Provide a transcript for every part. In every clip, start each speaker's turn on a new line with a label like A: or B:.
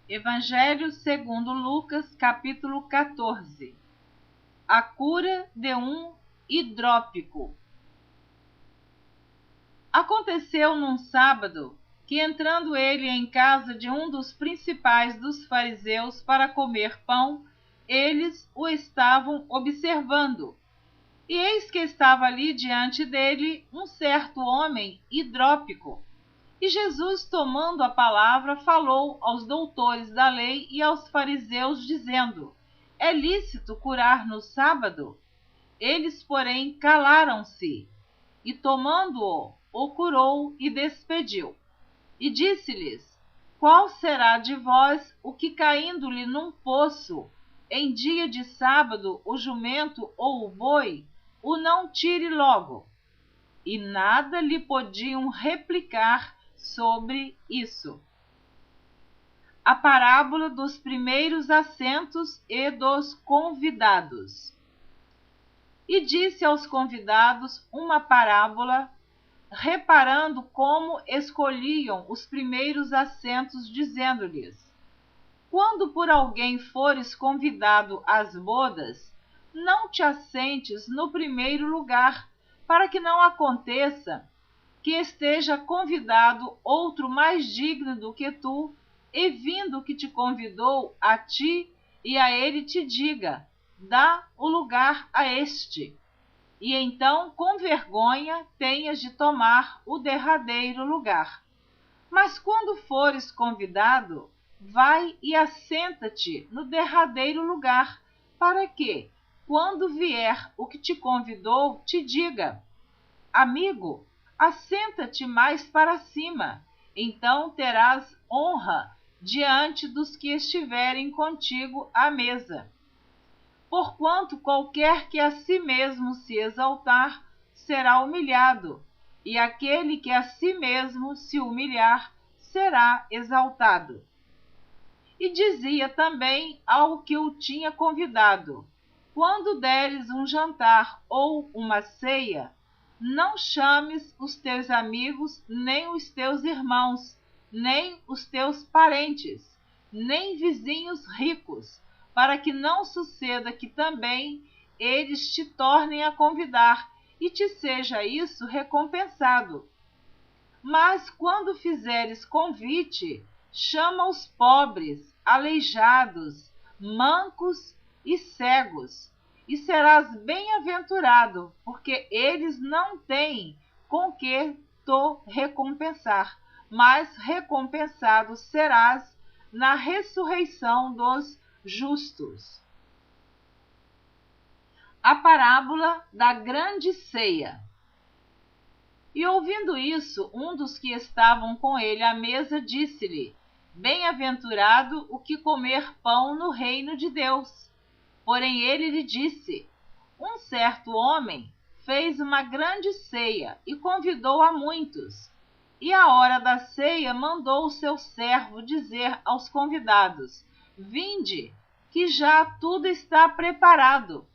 A: Evangelho segundo Lucas, capítulo 14. A cura de um hidrópico. Aconteceu num sábado que, entrando ele em casa de um dos principais dos fariseus para comer pão, eles o estavam observando. E eis que estava ali diante dele um certo homem hidrópico. E Jesus, tomando a palavra, falou aos doutores da lei e aos fariseus, dizendo: É lícito curar no sábado? Eles, porém, calaram-se. E tomando-o, o curou e despediu. E disse-lhes: Qual será de vós o que, caindo-lhe num poço, em dia de sábado, o jumento ou o boi, o não tire logo? E nada lhe podiam replicar sobre isso. A parábola dos primeiros assentos e dos convidados. E disse aos convidados uma parábola, reparando como escolhiam os primeiros assentos, dizendo-lhes: Quando por alguém fores convidado às bodas, não te assentes no primeiro lugar, para que não aconteça que esteja convidado outro mais digno do que tu, e vindo que te convidou a ti e a ele te diga: dá o lugar a este. E então, com vergonha, tenhas de tomar o derradeiro lugar. Mas quando fores convidado, vai e assenta-te no derradeiro lugar, para que, quando vier o que te convidou, te diga: Amigo, assenta-te mais para cima, então terás honra diante dos que estiverem contigo à mesa. Porquanto qualquer que a si mesmo se exaltar, será humilhado, e aquele que a si mesmo se humilhar, será exaltado. E dizia também ao que o tinha convidado: Quando deres um jantar ou uma ceia, não chames os teus amigos, nem os teus irmãos, nem os teus parentes, nem vizinhos ricos, para que não suceda que também eles te tornem a convidar, e te seja isso recompensado. Mas quando fizeres convite, chama os pobres, aleijados, mancos e cegos, e serás bem-aventurado, porque eles não têm com que te recompensar, mas recompensado serás na ressurreição dos justos. A parábola da grande ceia. E ouvindo isso, um dos que estavam com ele à mesa disse-lhe: Bem-aventurado o que comer pão no reino de Deus. Porém ele lhe disse: Um certo homem fez uma grande ceia e convidou a muitos. E à hora da ceia mandou o seu servo dizer aos convidados: Vinde, que já tudo está preparado.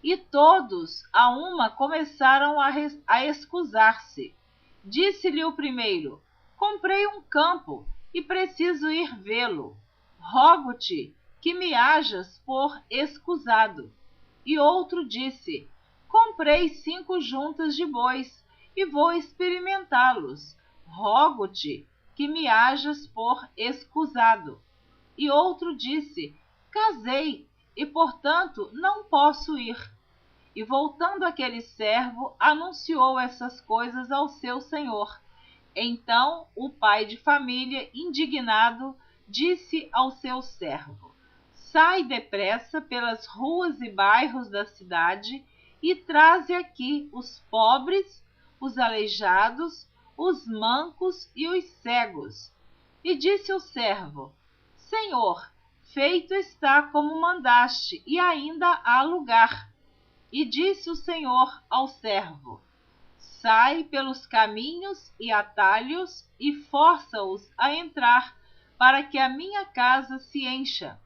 A: E todos, a uma, começaram a excusar-se. Disse-lhe o primeiro: Comprei um campo e preciso ir vê-lo. Rogo-te que me hajas por escusado. E outro disse: Comprei 5 juntas de bois e vou experimentá-los. Rogo-te que me hajas por escusado. E outro disse: Casei e, portanto, não posso ir. E voltando aquele servo, anunciou essas coisas ao seu senhor. Então o pai de família, indignado, disse ao seu servo: Sai depressa pelas ruas e bairros da cidade e traze aqui os pobres, os aleijados, os mancos e os cegos. E disse o servo: Senhor, feito está como mandaste, e ainda há lugar. E disse o Senhor ao servo: Sai pelos caminhos e atalhos e força-os a entrar, para que a minha casa se encha.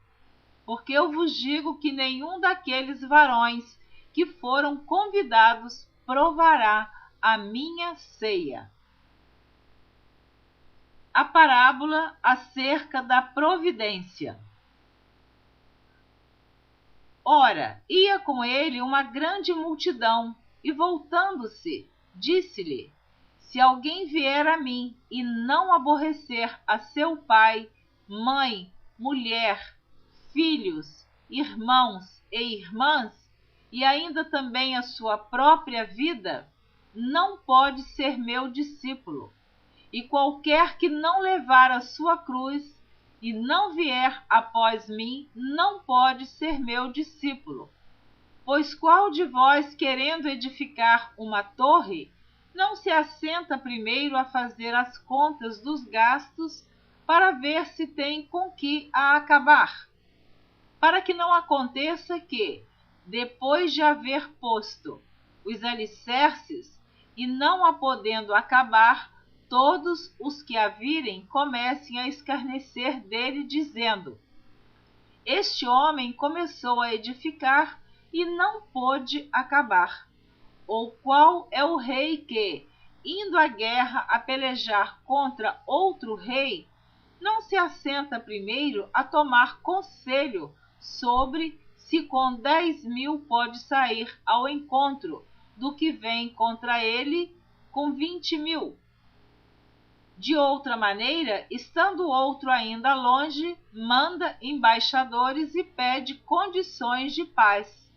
A: Porque eu vos digo que nenhum daqueles varões que foram convidados provará a minha ceia. A parábola acerca da providência. Ora, ia com ele uma grande multidão, e voltando-se, disse-lhe: Se alguém vier a mim e não aborrecer a seu pai, mãe, mulher, filhos, irmãos e irmãs, e ainda também a sua própria vida, não pode ser meu discípulo. E qualquer que não levar a sua cruz e não vier após mim, não pode ser meu discípulo. Pois qual de vós, querendo edificar uma torre, não se assenta primeiro a fazer as contas dos gastos, para ver se tem com que a acabar? Para que não aconteça que, depois de haver posto os alicerces, e não a podendo acabar, todos os que a virem comecem a escarnecer dele, dizendo: Este homem começou a edificar e não pôde acabar. Ou qual é o rei que, indo à guerra a pelejar contra outro rei, não se assenta primeiro a tomar conselho sobre se com 10.000 pode sair ao encontro do que vem contra ele com 20.000? De outra maneira, estando outro ainda longe, manda embaixadores e pede condições de paz.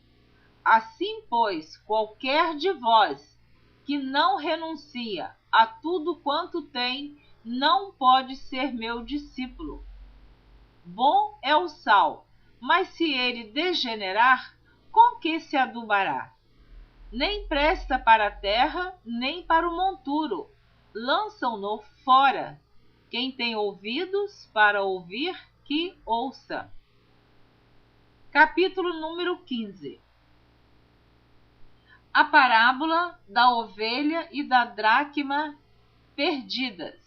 A: Assim, pois, qualquer de vós que não renuncia a tudo quanto tem, não pode ser meu discípulo. Bom é o sal, mas se ele degenerar, com que se adubará? Nem presta para a terra, nem para o monturo. Lançam-no fora. Quem tem ouvidos para ouvir, que ouça. Capítulo número 15. A parábola da ovelha e da dracma perdidas.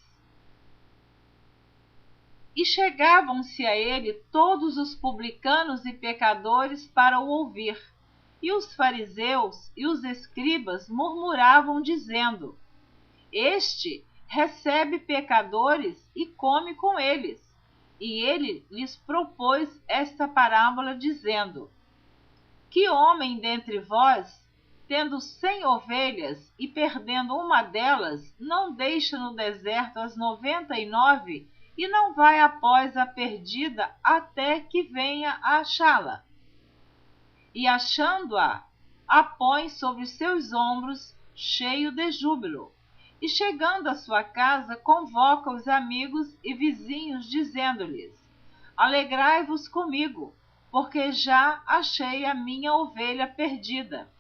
A: E chegavam-se a ele todos os publicanos e pecadores para o ouvir. E os fariseus e os escribas murmuravam, dizendo: Este recebe pecadores e come com eles. E ele lhes propôs esta parábola, dizendo: Que homem dentre vós, tendo 100 ovelhas e perdendo uma delas, não deixa no deserto as 99 e não vai após a perdida até que venha a achá-la? E achando-a, a põe sobre os seus ombros, cheio de júbilo. E chegando à sua casa, convoca os amigos e vizinhos, dizendo-lhes: Alegrai-vos comigo, porque já achei a minha ovelha perdida.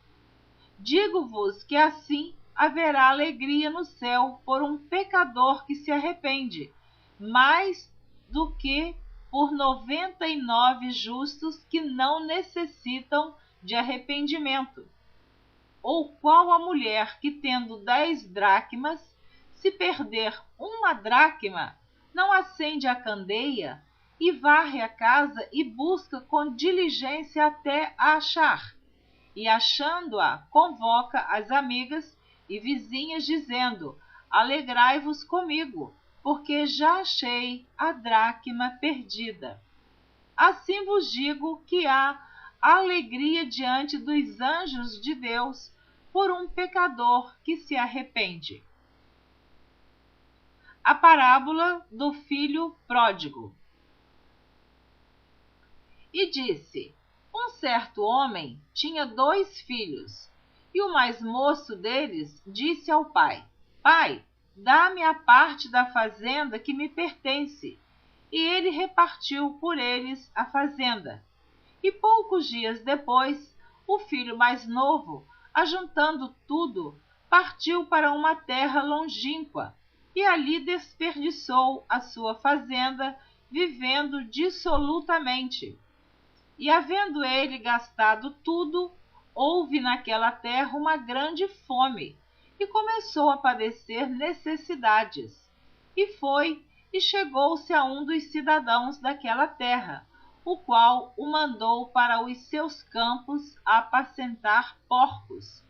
A: Digo-vos que assim haverá alegria no céu por um pecador que se arrepende, mais do que por 99 justos que não necessitam de arrependimento. Ou qual a mulher que, tendo 10 dracmas, se perder uma dracma, não acende a candeia e varre a casa e busca com diligência até a achar? E achando-a, convoca as amigas e vizinhas, dizendo: Alegrai-vos comigo, porque já achei a dracma perdida. Assim vos digo que há alegria diante dos anjos de Deus por um pecador que se arrepende. A parábola do filho pródigo. E disse: Um certo homem tinha 2 filhos, e o mais moço deles disse ao pai: Pai, dá-me a parte da fazenda que me pertence. E ele repartiu por eles a fazenda. E poucos dias depois, o filho mais novo, ajuntando tudo, partiu para uma terra longínqua, e ali desperdiçou a sua fazenda, vivendo dissolutamente. E havendo ele gastado tudo, houve naquela terra uma grande fome, e começou a padecer necessidades. E foi e chegou-se a um dos cidadãos daquela terra, o qual o mandou para os seus campos a apacentar porcos.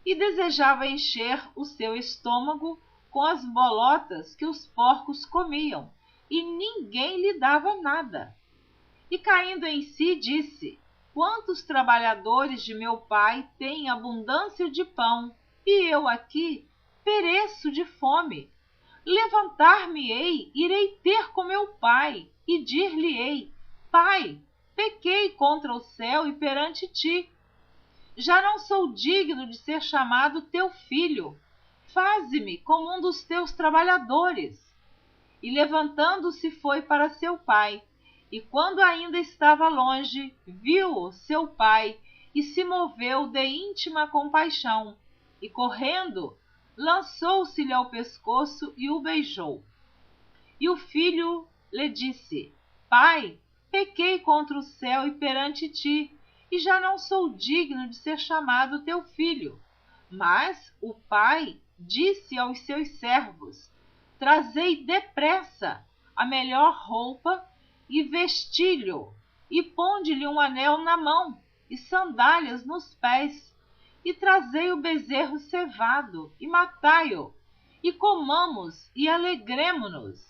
A: E desejava encher o seu estômago com as bolotas que os porcos comiam, e ninguém lhe dava nada. E caindo em si, disse: quantos trabalhadores de meu pai têm abundância de pão, e eu aqui pereço de fome. Levantar-me-ei, irei ter com meu pai, e dir-lhe-ei: Pai, pequei contra o céu e perante ti. Já não sou digno de ser chamado teu filho. Faze-me como um dos teus trabalhadores. E levantando-se foi para seu pai. E quando ainda estava longe, viu-o seu pai, e se moveu de íntima compaixão, e correndo, lançou-se-lhe ao pescoço e o beijou. E o filho lhe disse: Pai, pequei contra o céu e perante ti, e já não sou digno de ser chamado teu filho. Mas o pai disse aos seus servos: Trazei depressa a melhor roupa e vesti-lhe, e ponde-lhe um anel na mão e sandálias nos pés, e trazei o bezerro cevado e matai-o, e comamos e alegremo-nos.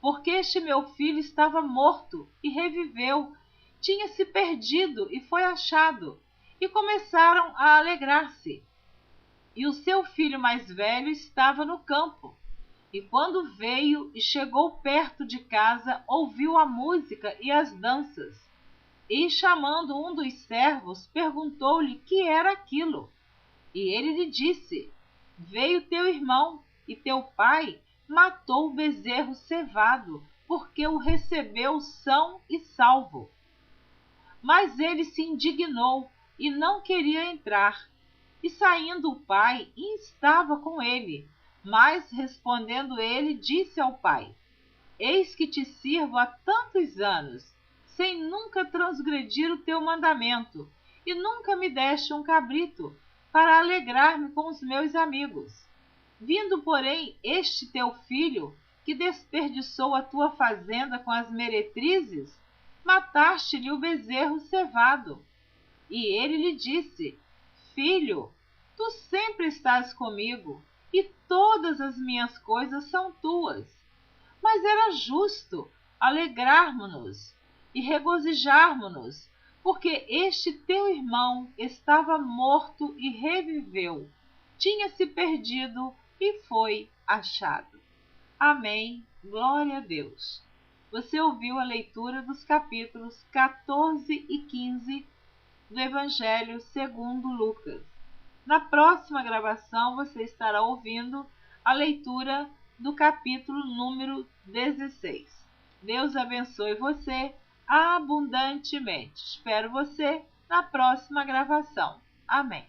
A: Porque este meu filho estava morto e reviveu, tinha se perdido e foi achado, e começaram a alegrar-se. E o seu filho mais velho estava no campo. E quando veio e chegou perto de casa, ouviu a música e as danças. E, chamando um dos servos, perguntou-lhe que era aquilo. E ele lhe disse: Veio teu irmão, e teu pai matou o bezerro cevado, porque o recebeu são e salvo. Mas ele se indignou e não queria entrar. E saindo o pai, instava com ele. Mas, respondendo ele, disse ao pai: Eis que te sirvo há tantos anos, sem nunca transgredir o teu mandamento, e nunca me deste um cabrito, para alegrar-me com os meus amigos. Vindo, porém, este teu filho, que desperdiçou a tua fazenda com as meretrizes, mataste-lhe o bezerro cevado. E ele lhe disse: Filho, tu sempre estás comigo, e todas as minhas coisas são tuas. Mas era justo alegrarmos-nos e regozijarmos-nos, porque este teu irmão estava morto e reviveu, tinha se perdido e foi achado. Amém. Glória a Deus. Você ouviu a leitura dos capítulos 14 e 15 do Evangelho segundo Lucas. Na próxima gravação você estará ouvindo a leitura do capítulo número 16. Deus abençoe você abundantemente. Espero você na próxima gravação. Amém.